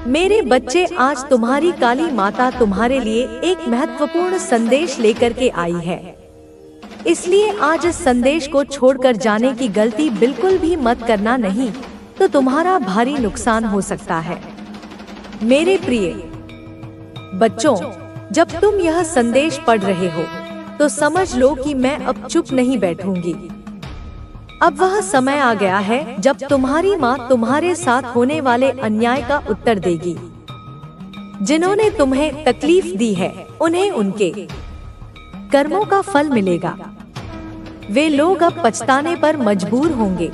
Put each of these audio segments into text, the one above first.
मेरे बच्चे, आज तुम्हारी काली माता तुम्हारे लिए एक महत्वपूर्ण संदेश लेकर के आई है। इसलिए आज इस संदेश को छोड़कर जाने की गलती बिल्कुल भी मत करना, नहीं तो तुम्हारा भारी नुकसान हो सकता है। मेरे प्रिय बच्चों, जब तुम यह संदेश पढ़ रहे हो तो समझ लो कि मैं अब चुप नहीं बैठूंगी। अब वह समय आ गया है जब तुम्हारी माँ तुम्हारे साथ होने वाले अन्याय का उत्तर देगी। जिन्होंने तुम्हें तकलीफ दी है, उन्हें उनके कर्मों का फल मिलेगा। वे लोग अब पछताने पर मजबूर होंगे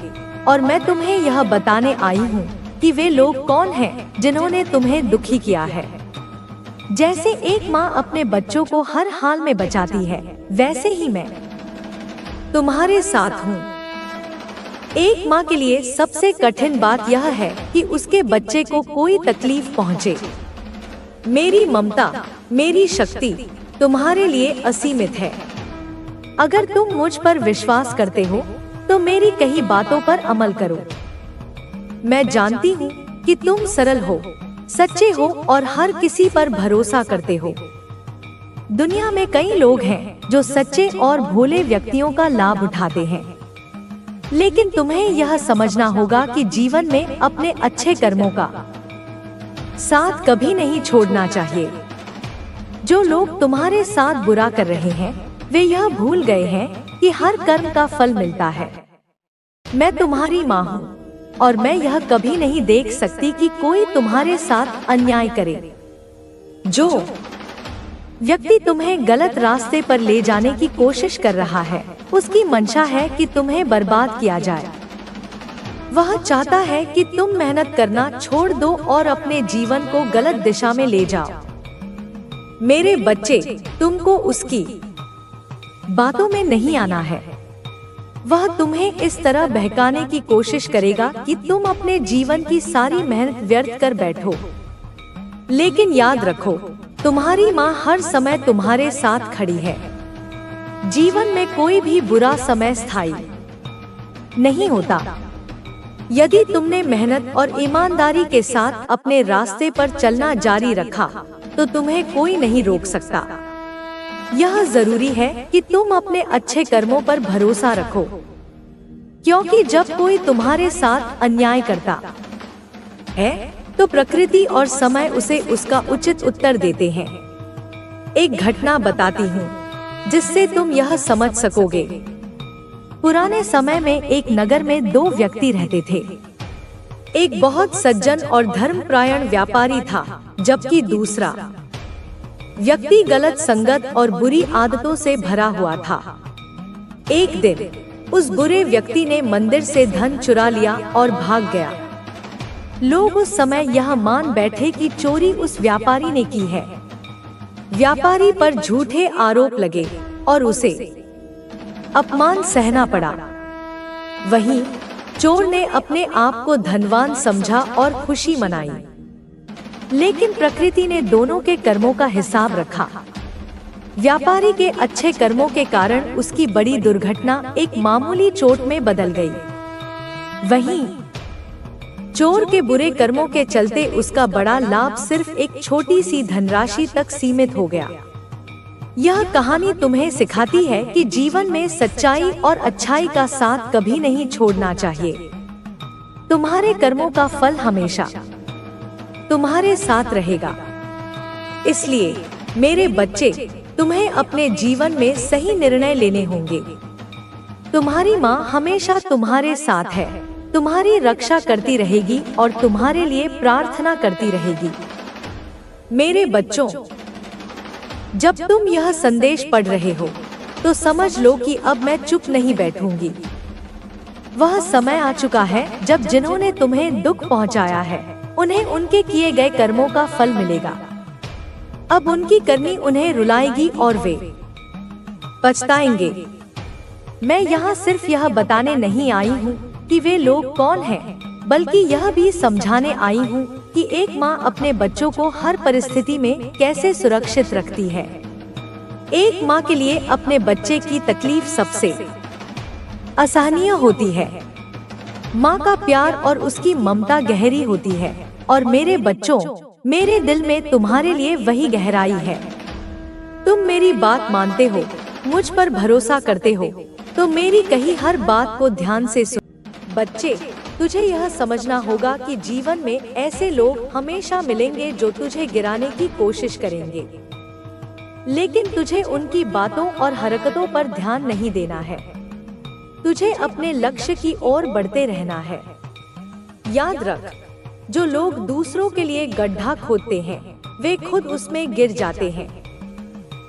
और मैं तुम्हें यह बताने आई हूँ कि वे लोग कौन हैं जिन्होंने तुम्हें दुखी किया है। जैसे एक माँ अपने बच्चों को हर हाल में बचाती है, वैसे ही मैं तुम्हारे साथ हूँ। एक माँ के लिए सबसे कठिन बात यह है कि उसके बच्चे को कोई तकलीफ पहुँचे। मेरी ममता, मेरी शक्ति तुम्हारे लिए असीमित है। अगर तुम मुझ पर विश्वास करते हो तो मेरी कही बातों पर अमल करो। मैं जानती हूँ कि तुम सरल हो, सच्चे हो और हर किसी पर भरोसा करते हो। दुनिया में कई लोग हैं जो सच्चे और भोले व्यक्तियों का लाभ उठाते हैं, लेकिन तुम्हें यह समझना होगा कि जीवन में अपने अच्छे कर्मों का साथ कभी नहीं छोड़ना चाहिए। जो लोग तुम्हारे साथ बुरा कर रहे हैं, वे यह भूल गए हैं कि हर कर्म का फल मिलता है। मैं तुम्हारी माँ हूँ और मैं यह कभी नहीं देख सकती कि कोई तुम्हारे साथ अन्याय करे। जो व्यक्ति तुम्हें गलत रास्ते पर ले जाने की कोशिश कर रहा है, उसकी मंशा है कि तुम्हें बर्बाद किया जाए। वह चाहता है कि तुम मेहनत करना छोड़ दो और अपने जीवन को गलत दिशा में ले जाओ। मेरे बच्चे, तुमको उसकी बातों में नहीं आना है। वह तुम्हें इस तरह बहकाने की कोशिश करेगा कि तुम अपने जीवन की सारी मेहनत व्यर्थ कर बैठो। लेकिन याद रखो, तुम्हारी माँ हर समय तुम्हारे साथ खड़ी है। जीवन में कोई भी बुरा समय स्थायी नहीं होता। यदि तुमने मेहनत और ईमानदारी के साथ अपने रास्ते पर चलना जारी रखा तो तुम्हें कोई नहीं रोक सकता। यह जरूरी है कि तुम अपने अच्छे कर्मों पर भरोसा रखो, क्योंकि जब कोई तुम्हारे साथ अन्याय करता है तो प्रकृति और समय उसे उसका उचित उत्तर देते हैं। एक घटना बताती हूँ जिससे तुम यह समझ सकोगे। पुराने समय में एक नगर में दो व्यक्ति रहते थे। एक बहुत सज्जन और धर्मपरायण व्यापारी था, जबकि दूसरा व्यक्ति गलत संगत और बुरी आदतों से भरा हुआ था। एक दिन उस बुरे व्यक्ति ने मंदिर से धन चुरा लिया और भाग गया। लोग उस समय यह मान बैठे कि चोरी उस व्यापारी ने की है। व्यापारी पर झूठे आरोप लगे और उसे अपमान सहना पड़ा। वहीं चोर ने अपने आप को धनवान समझा और खुशी मनाई। लेकिन प्रकृति ने दोनों के कर्मों का हिसाब रखा। व्यापारी के अच्छे कर्मों के कारण उसकी बड़ी दुर्घटना एक मामूली चोट में बदल गई। वहीं चोर के बुरे कर्मों के चलते उसका बड़ा लाभ सिर्फ एक छोटी सी धनराशि तक सीमित हो गया। यह कहानी तुम्हें सिखाती है कि जीवन में सच्चाई और अच्छाई का साथ कभी नहीं छोड़ना चाहिए। तुम्हारे कर्मों का फल हमेशा तुम्हारे साथ रहेगा। इसलिए मेरे बच्चे, तुम्हें अपने जीवन में सही निर्णय लेने होंगे। तुम्हारी माँ हमेशा तुम्हारे साथ है, तुम्हारी रक्षा करती रहेगी और तुम्हारे लिए प्रार्थना करती रहेगी। मेरे बच्चों, जब तुम यह संदेश पढ़ रहे हो तो समझ लो कि अब मैं चुप नहीं बैठूंगी। वह समय आ चुका है जब जिन्होंने तुम्हें दुख पहुंचाया है, उन्हें उनके किए गए कर्मों का फल मिलेगा। अब उनकी करनी उन्हें रुलाएगी और वे पछताएंगे। मैं यहाँ सिर्फ यह बताने नहीं आई हूँ कि वे लोग कौन हैं, बल्कि यह भी समझाने आई हूँ कि एक माँ अपने बच्चों को हर परिस्थिति में कैसे सुरक्षित रखती है। एक माँ के लिए अपने बच्चे की तकलीफ सबसे असहनीय होती है। माँ का प्यार और उसकी ममता गहरी होती है, और मेरे बच्चों, मेरे दिल में तुम्हारे लिए वही गहराई है। तुम मेरी बात मानते हो, मुझ पर भरोसा करते हो, तो मेरी कही हर बात को ध्यान से सुन। बच्चे, तुझे यह समझना होगा कि जीवन में ऐसे लोग हमेशा मिलेंगे जो तुझे गिराने की कोशिश करेंगे, लेकिन तुझे उनकी बातों और हरकतों पर ध्यान नहीं देना है। तुझे अपने लक्ष्य की ओर बढ़ते रहना है। याद रख, जो लोग दूसरों के लिए गड्ढा खोदते हैं, वे खुद उसमें गिर जाते हैं।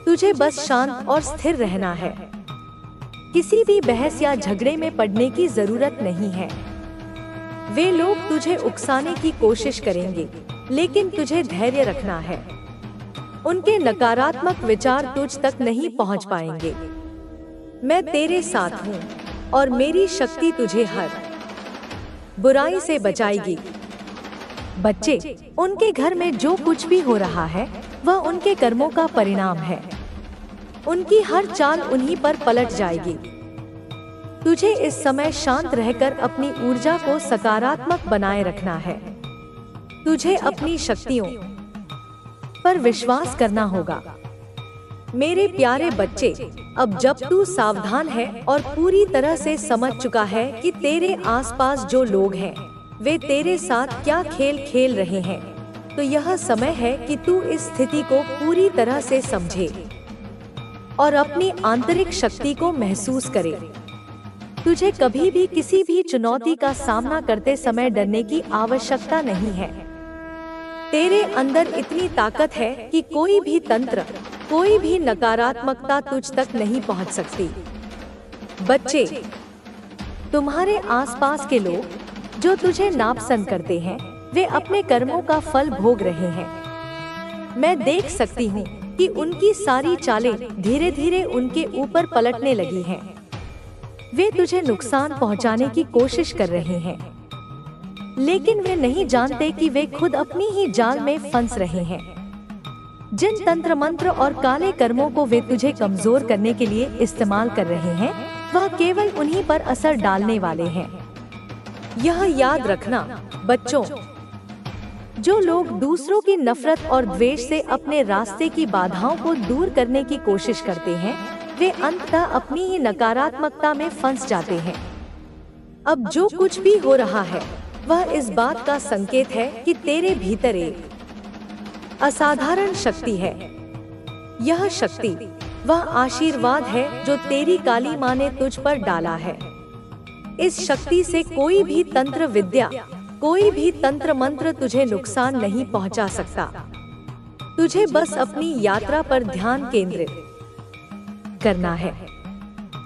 तुझे बस शांत और स्थिर रहना है। किसी भी बहस या झगड़े में पड़ने की जरूरत नहीं है। वे लोग तुझे उकसाने की कोशिश करेंगे, लेकिन तुझे धैर्य रखना है। उनके नकारात्मक विचार तुझ तक नहीं पहुंच पाएंगे। मैं तेरे साथ हूँ और मेरी शक्ति तुझे हर बुराई से बचाएगी। बच्चे, उनके घर में जो कुछ भी हो रहा है वह उनके कर्मों का परिणाम है। उनकी हर चाल उन्हीं पर पलट जाएगी। तुझे इस समय शांत रहकर अपनी ऊर्जा को सकारात्मक बनाए रखना है। तुझे अपनी शक्तियों पर विश्वास करना होगा। मेरे प्यारे बच्चे, अब जब तू सावधान है और पूरी तरह से समझ चुका है कि तेरे आसपास जो लोग हैं वे तेरे साथ क्या खेल खेल रहे हैं, तो यह समय है कि तू इस स्थिति को पूरी तरह से समझे और अपनी आंतरिक शक्ति को महसूस करे। तुझे कभी भी किसी भी चुनौती का सामना करते समय डरने की आवश्यकता नहीं है। तेरे अंदर इतनी ताकत है कि कोई भी तंत्र, कोई भी नकारात्मकता तुझ तक नहीं पहुंच सकती। बच्चे, तुम्हारे आसपास के लोग जो तुझे नापसंद करते हैं, वे अपने कर्मों का फल भोग रहे हैं। मैं देख सकती हूँ कि उनकी सारी चालें धीरे धीरे उनके ऊपर पलटने लगी हैं। वे तुझे नुकसान पहुंचाने की कोशिश कर रहे हैं, लेकिन वे नहीं जानते कि वे खुद अपनी ही जाल में फंस रहे हैं। जिन तंत्र मंत्र और काले कर्मों को वे तुझे कमजोर करने के लिए इस्तेमाल कर रहे हैं, वह केवल उन्हीं पर असर डालने वाले हैं। यह याद रखना बच्चों, जो लोग दूसरों की नफरत और द्वेष से अपने रास्ते की बाधाओं को दूर करने की कोशिश करते हैं, वे अंततः अपनी ही नकारात्मकता में फंस जाते हैं। अब जो कुछ भी हो रहा है वह इस बात का संकेत है कि तेरे भीतर एक असाधारण शक्ति है। यह शक्ति वह आशीर्वाद है जो तेरी काली माँ ने तुझ पर डाला है। इस शक्ति से कोई भी तंत्र विद्या, कोई भी तंत्र मंत्र तुझे नुकसान नहीं पहुंचा सकता। तुझे बस अपनी यात्रा पर ध्यान केंद्रित करना है।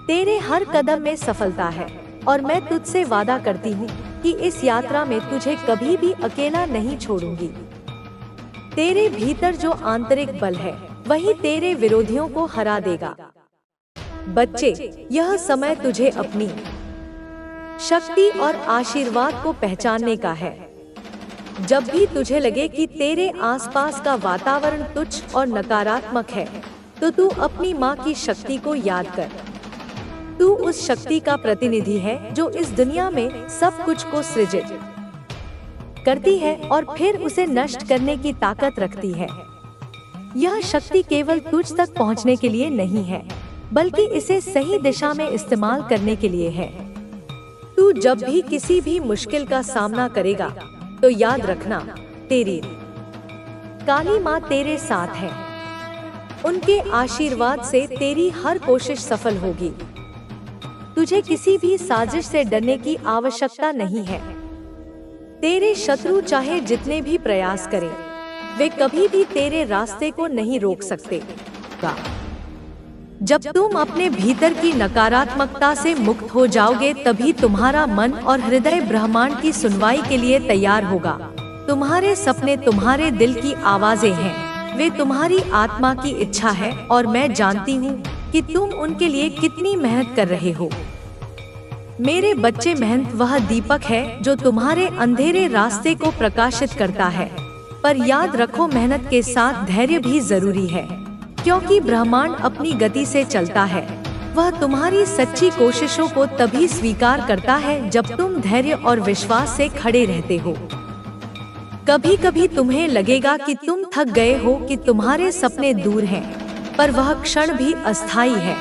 तेरे हर कदम में सफलता है और मैं तुझसे वादा करती हूँ कि इस यात्रा में तुझे कभी भी अकेला नहीं छोड़ूंगी। तेरे भीतर जो आंतरिक बल है वही तेरे विरोधियों को हरा देगा। बच्चे, यह समय तुझे अपनी शक्ति और आशीर्वाद को पहचानने का है। जब भी तुझे लगे कि तेरे आसपास का वातावरण तुच्छ और नकारात्मक है, तो तू अपनी माँ की शक्ति को याद कर। तू उस शक्ति का प्रतिनिधि है जो इस दुनिया में सब कुछ को सृजित करती है और फिर उसे नष्ट करने की ताकत रखती है। यह शक्ति केवल तुझ तक पहुंचने के लिए नहीं है, बल्कि इसे सही दिशा में इस्तेमाल करने के लिए है। तू जब भी किसी भी मुश्किल का सामना करेगा, तो याद रखना, तेरी काली माँ तेरे साथ है। उनके आशीर्वाद से तेरी हर कोशिश सफल होगी। तुझे किसी भी साजिश से डरने की आवश्यकता नहीं है। तेरे शत्रु चाहे जितने भी प्रयास करें, वे कभी भी तेरे रास्ते को नहीं रोक सकते। जब तुम अपने भीतर की नकारात्मकता से मुक्त हो जाओगे, तभी तुम्हारा मन और हृदय ब्रह्मांड की सुनवाई के लिए तैयार होगा। तुम्हारे सपने तुम्हारे दिल की आवाजें हैं, वे तुम्हारी आत्मा की इच्छा है और मैं जानती हूँ कि तुम उनके लिए कितनी मेहनत कर रहे हो। मेरे बच्चे, मेहनत वह दीपक है जो तुम्हारे अंधेरे रास्ते को प्रकाशित करता है, पर याद रखो, मेहनत के साथ धैर्य भी जरूरी है, क्योंकि ब्रह्मांड अपनी गति से चलता है। वह तुम्हारी सच्ची कोशिशों को तभी स्वीकार करता है जब तुम धैर्य और विश्वास से खड़े रहते हो। कभी कभी तुम्हें लगेगा कि तुम थक गए हो, कि तुम्हारे सपने दूर हैं, पर वह क्षण भी अस्थायी है।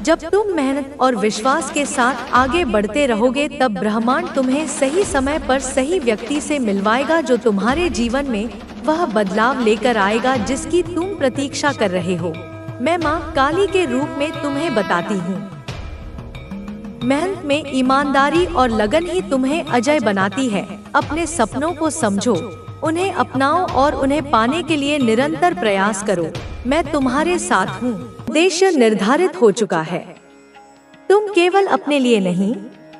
जब तुम मेहनत और विश्वास के साथ आगे बढ़ते रहोगे, तब ब्रह्मांड तुम्हें सही समय पर सही व्यक्ति से मिलवाएगा, जो तुम्हारे जीवन में वह बदलाव लेकर आएगा जिसकी तुम प्रतीक्षा कर रहे हो। मैं माँ काली के रूप में तुम्हें बताती हूँ, मेहनत में ईमानदारी और लगन ही तुम्हें अजय बनाती है। अपने सपनों को समझो, उन्हें अपनाओ और उन्हें पाने के लिए निरंतर प्रयास करो। मैं तुम्हारे साथ हूँ। उद्देश्य निर्धारित हो चुका है। तुम केवल अपने लिए नहीं,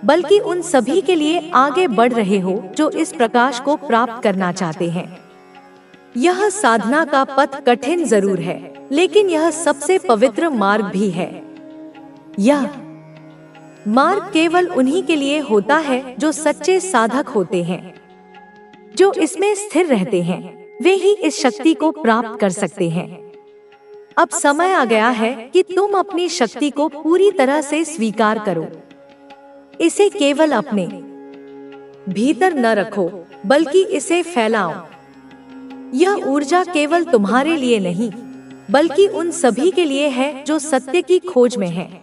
बल्कि उन सभी के लिए आगे बढ़ रहे हो जो इस प्रकाश को प्राप्त करना चाहते हैं। यह साधना का पथ कठिन जरूर है, लेकिन यह सबसे पवित्र मार्ग भी है। यह मार्ग केवल उन्हीं के लिए होता है जो सच्चे साधक होते हैं, जो इसमें स्थिर रहते हैं। वे ही इस शक्ति को प्राप्त कर सकते हैं। अब समय आ गया है कि तुम अपनी शक्ति को पूरी तरह से स्वीकार करो। इसे केवल अपने भीतर न रखो, बल्कि इसे फैलाओ। यह ऊर्जा केवल तुम्हारे लिए नहीं, बल्कि उन सभी के लिए है जो सत्य की खोज में हैं।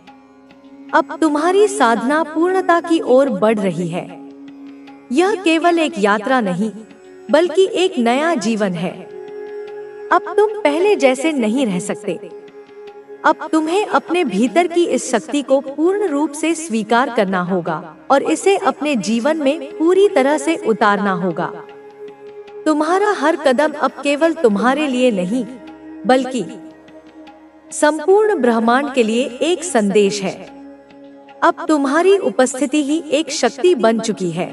अब तुम्हारी साधना पूर्णता की ओर बढ़ रही है। यह केवल एक यात्रा नहीं, बल्कि एक नया जीवन है। अब तुम पहले जैसे नहीं रह सकते। अब तुम्हें अपने भीतर की इस शक्ति को पूर्ण रूप से स्वीकार करना होगा और इसे अपने जीवन में पूरी तरह से उतारना होगा। तुम्हारा हर कदम अब केवल तुम्हारे लिए नहीं, बल्कि संपूर्ण ब्रह्मांड के लिए एक संदेश है। अब तुम्हारी उपस्थिति ही एक शक्ति बन चुकी है।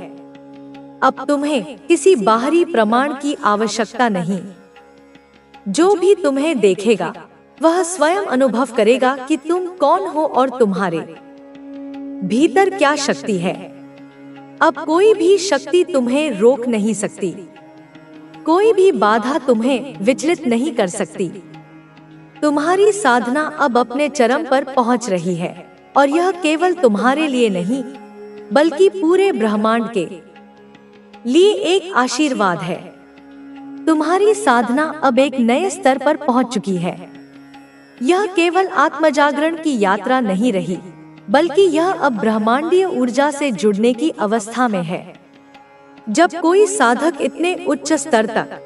अब तुम्हें किसी बाहरी प्रमाण की आवश्यकता नहीं। जो भी तुम्हें देखेगा, वह स्वयं अनुभव करेगा कि तुम कौन हो और तुम्हारे भीतर क्या शक्ति है। अब कोई भी शक्ति तुम्हें रोक नहीं सकती। कोई भी बाधा तुम्हें विचलित नहीं कर सकती। तुम्हारी साधना अब अपने चरम पर पहुंच रही है, और यह केवल तुम्हारे लिए नहीं, बल्कि पूरे ब्रह्मांड के लिए एक आशीर्वाद है। तुम्हारी साधना अब एक नए स्तर पर पहुंच चुकी है। यह केवल आत्मजागरण की यात्रा नहीं रही, बल्कि यह अब ब्रह्मांडीय ऊर्जा से जुड़ने की अवस्था में है। जब कोई साधक इतने उच्च स्तर तक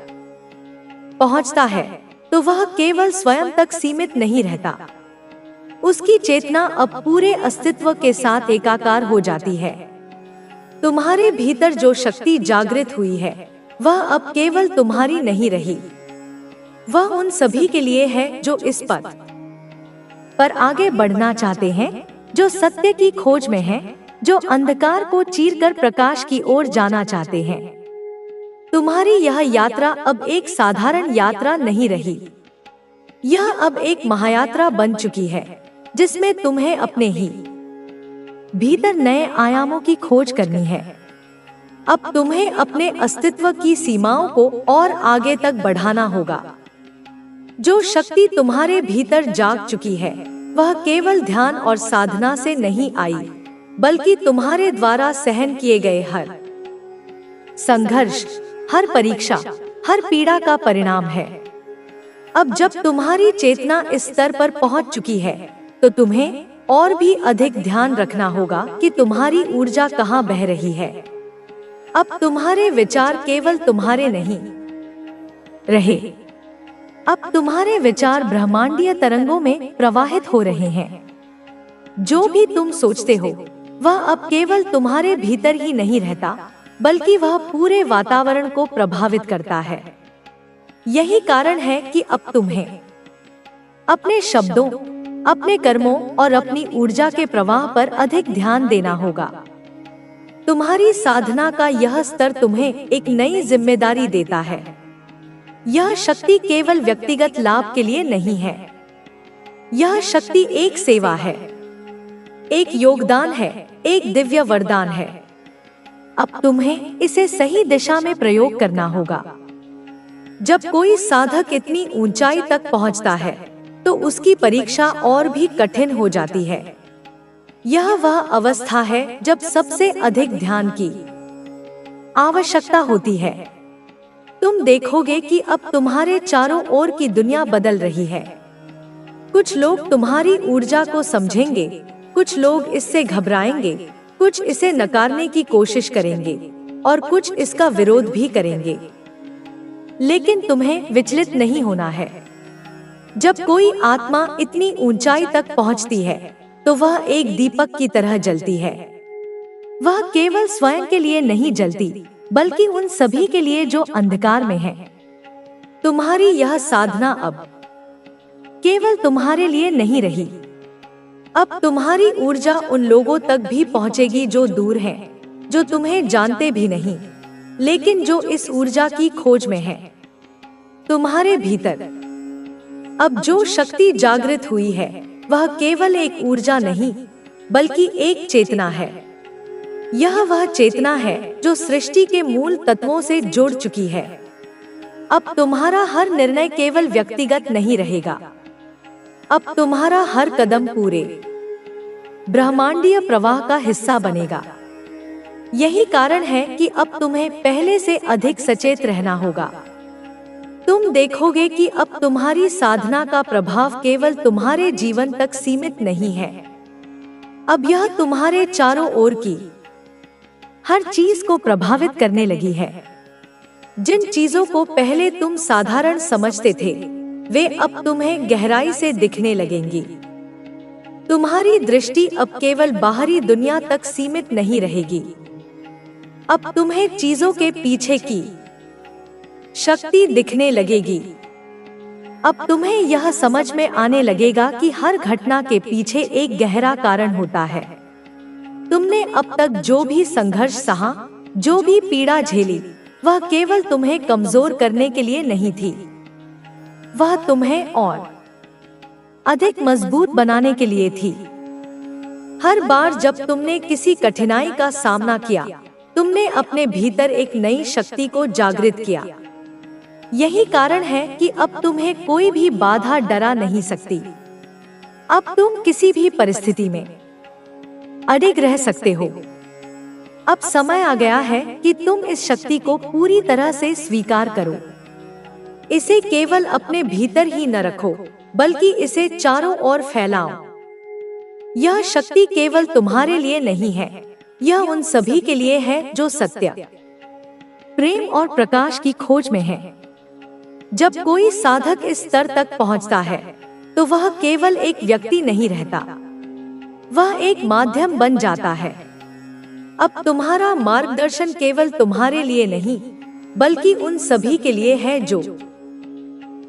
पहुंचता है, तो वह केवल स्वयं तक सीमित नहीं रहता। उसकी चेतना अब पूरे अस्तित्व के साथ एकाकार हो जाती है। तुम्हारे भीतर जो शक्ति जागृत हुई है, वह अब केवल तुम्हारी नहीं रही। वह उन सभी के लिए है जो इस पथ पर आगे बढ़ना चाहते हैं, जो सत्य की खोज में हैं, जो अंधकार को चीरकर प्रकाश की ओर जाना चाहते हैं। तुम्हारी यह यात्रा अब एक साधारण यात्रा नहीं रही। यह अब एक महायात्रा बन चुकी है, जिसमें तुम्हें अपने ही भीतर नए आयामों की खोज करनी है। अब तुम्हें अपने अस्तित्व की सीमाओं को और आगे तक बढ़ाना होगा। जो शक्ति तुम्हारे भीतर जाग चुकी है, वह केवल ध्यान और साधना से नहीं आई, बल्कि तुम्हारे द्वारा सहन किए गए हर संघर्ष, हर परीक्षा, हर पीड़ा का परिणाम है। अब जब तुम्हारी चेतना इस स्तर पर पहुंच चुकी है, तो तुम्हें और भी अधिक ध्यान रखना होगा कि तुम्हारी ऊर्जा कहाँ बह रही है। अब तुम्हारे विचार केवल तुम्हारे नहीं रहे। अब तुम्हारे विचार ब्रह्मांडीय तरंगों में प्रवाहित हो रहे हैं। जो भी तुम सोचते हो, वह अब केवल तुम्हारे भीतर ही नहीं रहता, बल्कि वह पूरे वातावरण को प्रभावित करता है। यही कारण है कि अब तुम्हें अपने शब्दों, अपने कर्मों और अपनी ऊर्जा के प्रवाह पर अधिक ध्यान देना होगा। तुम्हारी साधना का यह स्तर तुम्हें एक नई जिम्मेदारी देता है। यह शक्ति केवल व्यक्तिगत लाभ के लिए नहीं है। यह शक्ति एक सेवा है, एक योगदान है, एक दिव्य वरदान है। अब तुम्हें इसे सही दिशा में प्रयोग करना होगा। जब कोई साधक इतनी ऊंचाई तक पहुंचता है, तो उसकी परीक्षा और भी कठिन हो जाती है। यह वह अवस्था है जब सबसे अधिक ध्यान की आवश्यकता होती है। तुम देखोगे कि अब तुम्हारे चारों ओर की दुनिया बदल रही है। कुछ लोग तुम्हारी ऊर्जा को समझेंगे, कुछ लोग इससे घबराएंगे, कुछ इसे नकारने की कोशिश करेंगे और कुछ इसका विरोध भी करेंगे। लेकिन तुम्हें विचलित नहीं होना है। जब कोई आत्मा इतनी ऊंचाई तक पहुंचती है तो वह एक दीपक की तरह जलती है। वह केवल स्वयं के लिए नहीं जलती, बल्कि उन सभी के लिए जो अंधकार में हैं। तुम्हारी यह साधना अब केवल तुम्हारे लिए नहीं रही। अब तुम्हारी ऊर्जा उन लोगों तक भी पहुंचेगी जो दूर हैं, जो तुम्हें जानते भी नहीं, लेकिन जो इस ऊर्जा की खोज में हैं। तुम्हारे भीतर अब जो शक्ति जागृत हुई है वह केवल एक ऊर्जा नहीं, बल्कि एक चेतना है। यह वह चेतना है जो सृष्टि के मूल तत्वों से जुड़ चुकी है। अब तुम्हारा हर निर्णय केवल व्यक्तिगत नहीं रहेगा। अब तुम्हारा हर कदम पूरे ब्रह्मांडीय प्रवाह का हिस्सा बनेगा। यही कारण है कि अब तुम्हें पहले से अधिक सचेत रहना होगा। तुम देखोगे कि अब तुम्हारी साधना का प्रभाव केवल तुम्हारे जीवन तक सीमित नहीं है। अब यह तुम्हारे चारों ओर की हर चीज को प्रभावित करने लगी है। जिन चीजों को पहले तुम साधारण समझते थे, वे अब तुम्हें गहराई से दिखने लगेंगी। तुम्हारी दृष्टि अब केवल बाहरी दुनिया तक सीमित नहीं रहेगी। अब तुम्हें चीजों के पीछे की शक्ति दिखने लगेगी। अब तुम्हें यह समझ में आने लगेगा कि हर घटना के पीछे एक गहरा कारण होता है। तुमने अब तक जो भी संघर्ष सहा, जो भी पीड़ा झेली, वह केवल तुम्हें कमजोर करने के लिए नहीं थी। वह तुम्हें और अधिक मजबूत बनाने के लिए थी। हर बार जब तुमने किसी कठिनाई का सामना किया, तुमने अपने भीतर एक नई शक्ति को जागृत किया। यही कारण है कि अब तुम्हें कोई भी बाधा डरा नहीं सकती। अब तुम किसी भी परिस्थिति में अडिग रह सकते हो। अब समय आ गया है कि तुम इस शक्ति को पूरी तरह से स्वीकार करो। इसे केवल अपने भीतर ही न रखो, बल्कि इसे चारों ओर फैलाओ। यह शक्ति केवल तुम्हारे लिए नहीं है, यह उन सभी के लिए है जो सत्य, प्रेम और प्रकाश की खोज में है। जब कोई साधक इस स्तर तक पहुंचता है, तो वह केवल एक व्यक्ति नहीं रहता, वह एक माध्यम बन जाता है। अब तुम्हारा मार्गदर्शन केवल तुम्हारे लिए नहीं, बल्कि उन सभी के लिए है जो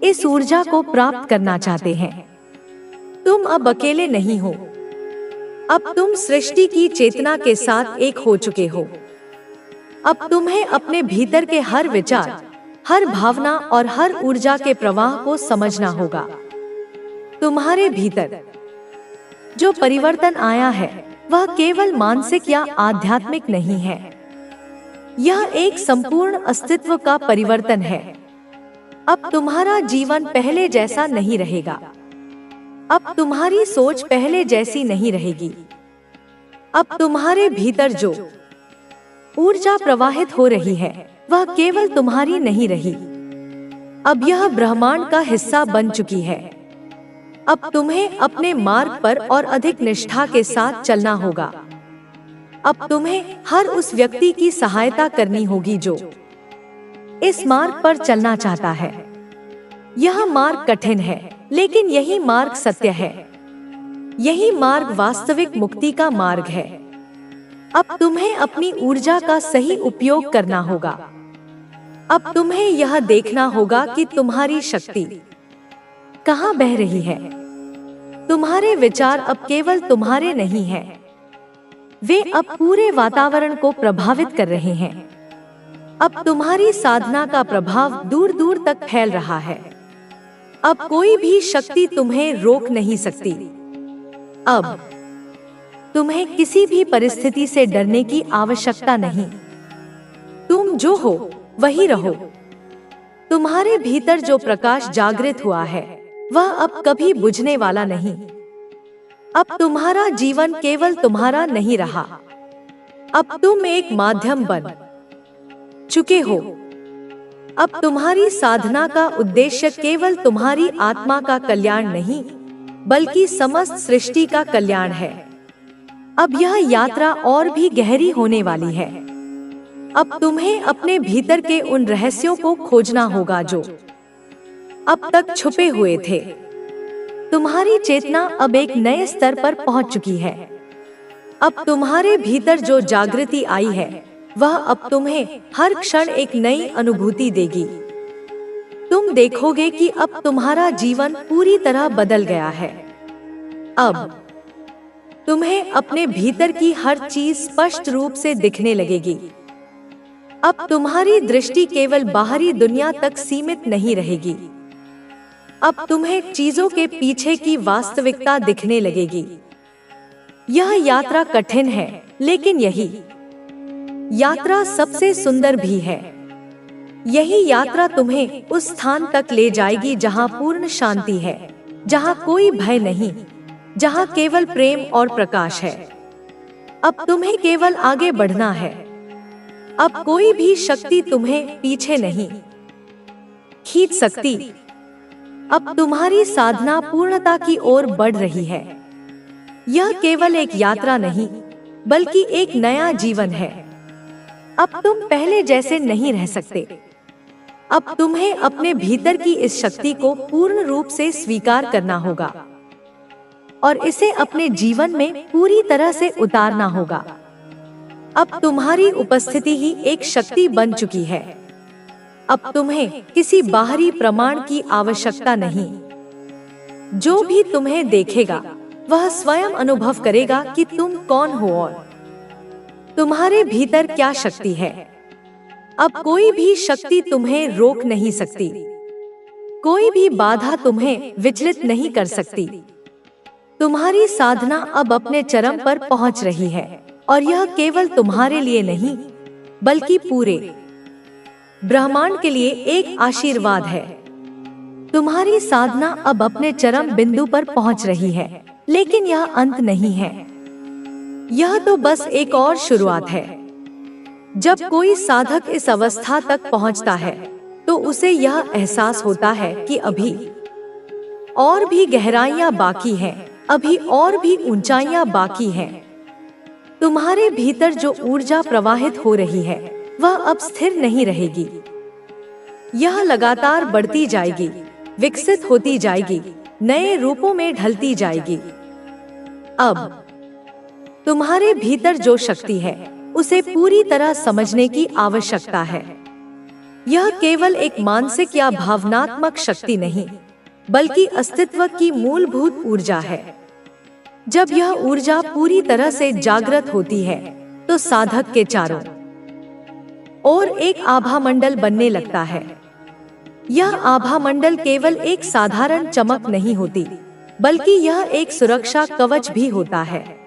इस ऊर्जा को प्राप्त करना चाहते हैं। तुम अब अकेले नहीं हो। अब तुम सृष्टि की चेतना के साथ एक हो चुके हो। अब तुम्हें अपने भीतर के हर विचार, हर भावना और हर ऊर्जा के प्रवाह को समझना होगा। तुम्हारे भीतर जो परिवर्तन आया है, वह केवल मानसिक या आध्यात्मिक नहीं है। यह एक संपूर्ण अस्तित्व का परिवर्तन है। अब तुम्हारा जीवन पहले जैसा नहीं रहेगा। अब तुम्हारी सोच पहले जैसी नहीं रहेगी। अब तुम्हारे भीतर जो ऊर्जा प्रवाहित हो रही है, वह केवल तुम्हारी नहीं रही। अब यह ब्रह्मांड का हिस्सा बन चुकी है। अब तुम्हें अपने मार्ग पर और अधिक निष्ठा के साथ चलना होगा। अब तुम्हें हर उस व्यक्ति की सहायता करनी होगी जो इस मार्ग पर चलना चाहता है। यह मार्ग कठिन है, लेकिन यही मार्ग सत्य है। यही मार्ग वास्तविक मुक्ति का मार्ग है। अब तुम्हें अपनी ऊर्जा का सही उपयोग करना होगा। अब तुम्हें यह देखना होगा कि तुम्हारी शक्ति कहाँ बह रही है। तुम्हारे विचार अब केवल तुम्हारे नहीं हैं, वे अब पूरे वातावरण को प्रभावित कर रहे हैं। अब तुम्हारी साधना का प्रभाव दूर दूर तक फैल रहा है। अब कोई भी शक्ति तुम्हें रोक नहीं सकती। अब तुम्हें किसी भी परिस्थिति से डरने की आवश्यकता नहीं। तुम जो हो वही रहो। तुम्हारे भीतर जो प्रकाश जागृत हुआ है, वह अब कभी बुझने वाला नहीं। अब तुम्हारा जीवन केवल तुम्हारा नहीं रहा। अब तुम एक माध्यम बन चुके हो। अब तुम्हारी साधना का उद्देश्य केवल तुम्हारी आत्मा का कल्याण नहीं, बल्कि समस्त सृष्टि का कल्याण है। अब यह यात्रा और भी गहरी होने वाली है। अब तुम्हें अपने भीतर के उन रहस्यों को खोजना होगा जो अब तक छुपे हुए थे। तुम्हारी चेतना अब एक नए स्तर पर पहुंच चुकी है। अब तुम्हारे भीतर जो जागृति आई है, वह अब तुम्हें हर क्षण एक नई अनुभूति देगी। तुम देखोगे कि अब तुम्हारा जीवन पूरी तरह बदल गया है। अब तुम्हें अपने भीतर की हर चीज स्पष्ट रूप से दिखने लगेगी। अब तुम्हारी दृष्टि केवल बाहरी दुनिया तक सीमित नहीं रहेगी। अब तुम्हें चीजों के पीछे की वास्तविकता दिखने लगेगी। यह यात्रा कठिन है, लेकिन यही यात्रा सबसे सुंदर भी है। यही यात्रा तुम्हें उस स्थान तक ले जाएगी जहां पूर्ण शांति है, जहां कोई भय नहीं, जहां केवल प्रेम और प्रकाश है। अब तुम्हें केवल आगे बढ़ना है। अब कोई भी शक्ति तुम्हें पीछे नहीं खींच सकती। अब तुम्हारी साधना पूर्णता की ओर बढ़ रही है। यह केवल एक यात्रा नहीं, बल्कि एक नया जीवन है। अब तुम पहले जैसे नहीं रह सकते। अब तुम्हें अपने भीतर की इस शक्ति को पूर्ण रूप से स्वीकार करना होगा और इसे अपने जीवन में पूरी तरह से उतारना होगा। अब तुम्हारी उपस्थिति ही एक शक्ति बन चुकी है। अब तुम्हें किसी बाहरी प्रमाण की आवश्यकता नहीं। जो भी तुम्हें देखेगा, वह स्वयं अनुभव करेगा कि तुम कौन हो और तुम्हारे भीतर क्या शक्ति है। अब कोई भी शक्ति तुम्हें रोक नहीं सकती। कोई भी बाधा तुम्हें विचलित नहीं कर सकती। तुम्हारी साधना अब अपने चरम पर पहुंच रही है, और यह केवल तुम्हारे लिए नहीं, बल्कि पूरे ब्रह्मांड के लिए एक आशीर्वाद है। तुम्हारी साधना अब अपने चरम बिंदु पर पहुंच रही है, लेकिन यह अंत नहीं है। यह तो बस एक और शुरुआत है। जब कोई साधक इस अवस्था तक पहुंचता है, तो उसे यह एहसास होता है कि अभी और भी गहराइयां बाकी हैं, अभी और भी ऊंचाइयां बाकी हैं। तुम्हारे भीतर जो ऊर्जा प्रवाहित हो रही है, वह अब स्थिर नहीं रहेगी। यह लगातार बढ़ती जाएगी, विकसित होती जाएगी, नए रूपों में ढलती जाएगी। अब तुम्हारे भीतर जो शक्ति है, उसे पूरी तरह समझने की आवश्यकता है। यह केवल एक मानसिक या भावनात्मक शक्ति नहीं, बल्कि अस्तित्व की मूलभूत ऊर्जा है। जब यह ऊर्जा पूरी तरह से जागृत होती है, तो साधक के चारों ओर एक आभा मंडल बनने लगता है। यह आभा मंडल केवल एक साधारण चमक नहीं होती, बल्कि यह एक सुरक्षा कवच भी होता है।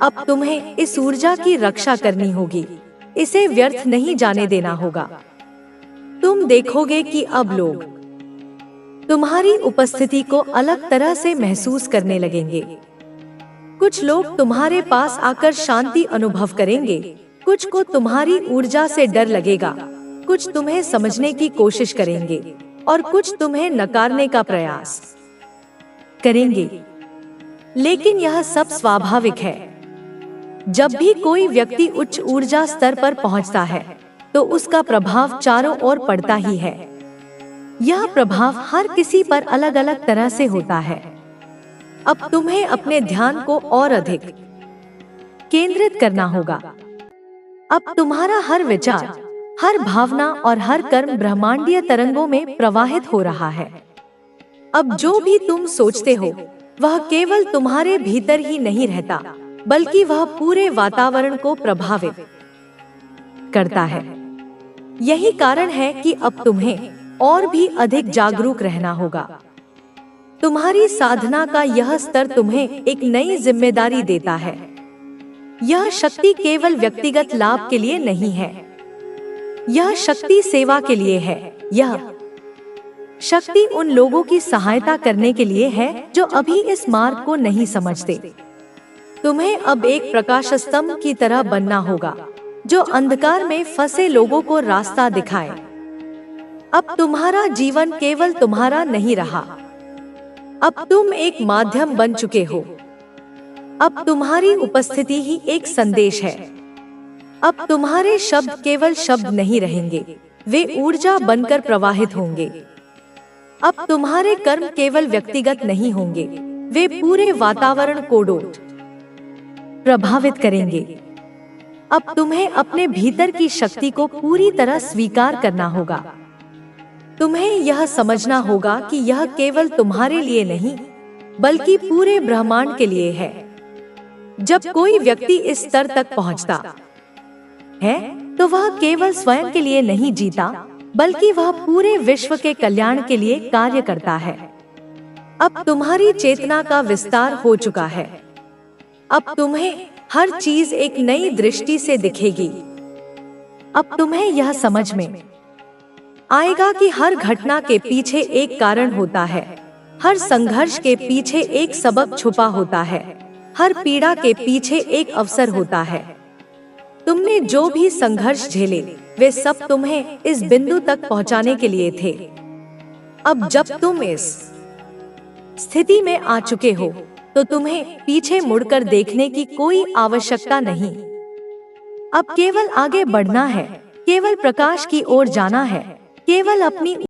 अब तुम्हें इस ऊर्जा की रक्षा करनी होगी, इसे व्यर्थ नहीं जाने देना होगा। तुम देखोगे कि अब लोग तुम्हारी उपस्थिति को अलग तरह से महसूस करने लगेंगे। कुछ लोग तुम्हारे पास आकर शांति अनुभव करेंगे, कुछ को तुम्हारी ऊर्जा से डर लगेगा, कुछ तुम्हें समझने की कोशिश करेंगे, और कुछ तुम्हें नकारने का प्रयास करेंगे। लेकिन यह सब स्वाभाविक है। जब भी कोई व्यक्ति उच्च ऊर्जा स्तर पर पहुंचता है, तो उसका प्रभाव चारों ओर पड़ता ही है। यह प्रभाव हर किसी पर अलग अलग तरह से होता है। अब तुम्हें अपने ध्यान को और अधिक केंद्रित करना होगा। अब तुम्हारा हर विचार, हर भावना और हर कर्म ब्रह्मांडीय तरंगों में प्रवाहित हो रहा है। अब जो भी तुम सोचते हो, वह केवल तुम्हारे भीतर ही नहीं रहता, बल्कि वह पूरे वातावरण को प्रभावित करता है। यही कारण है कि अब तुम्हें और भी अधिक जागरूक रहना होगा। तुम्हारी साधना का यह स्तर तुम्हें एक नई जिम्मेदारी देता है। यह शक्ति केवल व्यक्तिगत लाभ के लिए नहीं है, यह शक्ति सेवा के लिए है। यह शक्ति उन लोगों की सहायता करने के लिए है जो अभी इस मार्ग को नहीं समझते। तुम्हें अब एक प्रकाश स्तंभ की तरह बनना होगा, जो अंधकार में फंसे लोगों को रास्ता दिखाए। अब तुम्हारा जीवन केवल तुम्हारा नहीं रहा। अब तुम एक माध्यम बन चुके हो। अब तुम्हारी उपस्थिति ही एक संदेश है। अब तुम्हारे शब्द केवल शब्द नहीं रहेंगे, वे ऊर्जा बनकर प्रवाहित होंगे। अब तुम्हारे कर्म केवल व्यक्तिगत नहीं होंगे, वे पूरे वातावरण को प्रभावित करेंगे। अब तुम्हें अपने भीतर की शक्ति को पूरी तरह स्वीकार करना होगा। तुम्हें यह समझना होगा कि यह केवल तुम्हारे लिए नहीं, बल्कि पूरे ब्रह्मांड के लिए है। जब कोई व्यक्ति इस स्तर तक पहुंचता है, तो वह केवल स्वयं के लिए नहीं जीता, बल्कि वह पूरे विश्व के कल्याण के लिए कार्य करता है। अब तुम्हारी चेतना का विस्तार हो चुका है। अब तुम्हें हर चीज एक नई दृष्टि से दिखेगी। अब तुम्हें यह समझ में आएगा कि हर घटना के पीछे एक कारण होता है, हर संघर्ष के पीछे एक सबक छुपा होता है, हर पीड़ा के पीछे एक अवसर होता है। तुमने जो भी संघर्ष झेले, वे सब तुम्हें इस बिंदु तक पहुंचाने के लिए थे। अब जब तुम इस स्थिति में आ चुके हो, तो तुम्हें पीछे मुड़कर देखने की कोई आवश्यकता नहीं। अब केवल आगे बढ़ना है, केवल प्रकाश की ओर जाना है, केवल अपनी